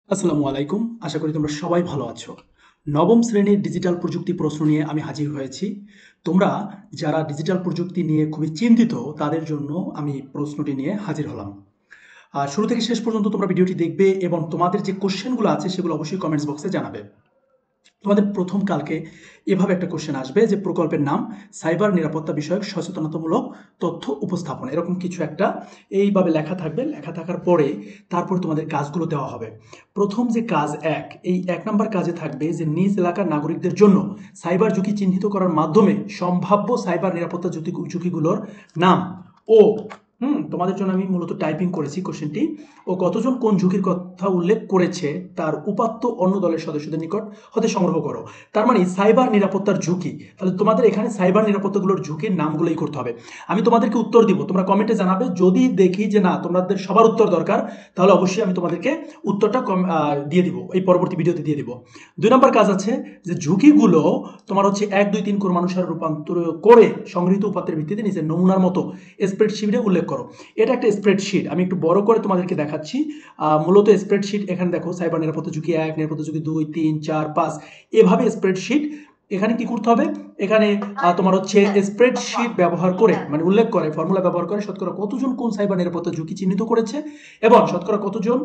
আসসালামু আলাইকুম। আশা করি তোমরা সবাই ভালো আছো। নবম শ্রেণীর ডিজিটাল প্রযুক্তি প্রশ্ন নিয়ে আমি হাজির হয়েছি। তোমরা যারা ডিজিটাল প্রযুক্তি নিয়ে খুবই চিন্তিত তাদের জন্য আমি প্রশ্নটি নিয়ে হাজির হলাম। শুরু থেকে শেষ পর্যন্ত তোমরা ভিডিওটি দেখবে এবং তোমাদের যে কোশ্চেনগুলো আছে সেগুলো অবশ্যই কমেন্টস বক্সে জানাবে। তোমাদের প্রথম কালকে এভাবে একটা কোশ্চেন আসবে যে প্রকল্পের নাম সাইবার নিরাপত্তা বিষয়ক সচেতনতামূলক তথ্য উপস্থাপন, এরকম কিছু একটা এইভাবে লেখা থাকবে। লেখা থাকার পরে তারপর তোমাদের কাজগুলো দেওয়া হবে। প্রথম যে কাজ এই ১ নম্বর কাজে থাকবে যে নিজ এলাকার নাগরিকদের জন্য সাইবার ঝুঁকি চিহ্নিত করার মাধ্যমে সম্ভাব্য সাইবার নিরাপত্তা ঝুঁকিগুলোর নাম ও তোমাদের জন্য আমি মূলত টাইপিং করেছি কোশ্চেনটি, ও কতজন কোন ঝুঁকির কথা উল্লেখ করেছে তার উপাত্ত অন্য দলের সদস্যদের নিকট হতে সংগ্রহ করো। তার মানে সাইবার নিরাপত্তার ঝুঁকি, তাহলে তোমাদের এখানে সাইবার নিরাপত্তাগুলোর ঝুঁকির নামগুলোই করতে হবে। আমি তোমাদেরকে উত্তর দিব, তোমরা কমেন্টে জানাবে। যদি দেখি যে না তোমাদের সবার উত্তর দরকার, তাহলে অবশ্যই আমি তোমাদেরকে উত্তরটা দিয়ে দিব, এই পরবর্তী ভিডিওতে দিয়ে দিব। ২ নম্বর কাজ আছে যে ঝুঁকিগুলো তোমার হচ্ছে ১, ২, ৩ ক্রমানুসারে রূপান্তর করে সংগৃহীত উপাত্তের ভিত্তিতে নিজের নমুনার মতো স্প্রেডশিটে উল্লেখ করো। এটা একটা স্প্রেডশিট, আমি একটু বড় করে তোমাদেরকে দেখাচ্ছি। মূলত স্প্রেডশিট এখানে দেখো সাইবার নিরাপত্তা ঝুঁকি ১, নিরাপত্তা ঝুঁকি ২, ৩, ৪, ৫, এভাবে স্প্রেডশিট। এখানে কি করতে হবে, এখানে তোমার হচ্ছে স্প্রেডশিট ব্যবহার করে মানে উল্লেখ করে ফর্মুলা ব্যবহার করে শতকরা কতজন কোন সাইবার নিরাপত্তা ঝুঁকি চিহ্নিত করেছে এবং শতকরা কতজন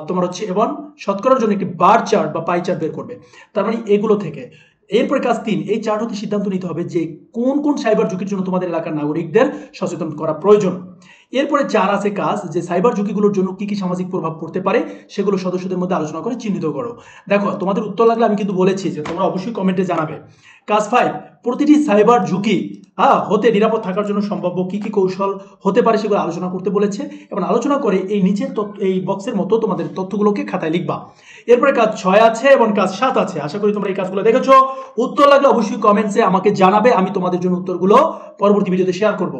তোমার হচ্ছে এবং শতকরার জন্য একটি বার চার্ট বা পাই চার্ট বের করবে। তার মানে এগুলো থেকে এরপরে কাজ ৩, এই চার্ট হতে সিদ্ধান্ত নিতে হবে যে কোন কোন সাইবার ঝুঁকির জন্য তোমাদের এলাকার নাগরিকদের সচেতন করা প্রয়োজন। এরপরে ৪ আছে কাজ যে সাইবার ঝুঁকিগুলোর জন্য কি কি সামাজিক প্রভাব পড়তে পারে সেগুলো সদস্যদের মধ্যে আলোচনা করে চিহ্নিত করো। দেখো তোমাদের উত্তর লাগলে আমি কিন্তু বলেছি যে তোমরা অবশ্যই কমেন্টে জানাবে। কাজ ৫, প্রতিটি সাইবার ঝুঁকি হতে নিরাপদ থাকার জন্য সম্ভাব্য কি কি কৌশল হতে পারে সেগুলো আলোচনা করতে বলেছে এবং আলোচনা করে এই নিচের এই বক্সের মতো তোমাদের তথ্যগুলোকে খাতায় লিখবা। এরপরে কাজ ৬ আছে এবং কাজ ৭ আছে। আশা করি তোমরা এই কাজগুলো দেখেছো। উত্তর লাগলে অবশ্যই কমেন্টসে আমাকে জানাবে, আমি তোমাদের জন্য উত্তরগুলো পরবর্তী ভিডিওতে শেয়ার করব।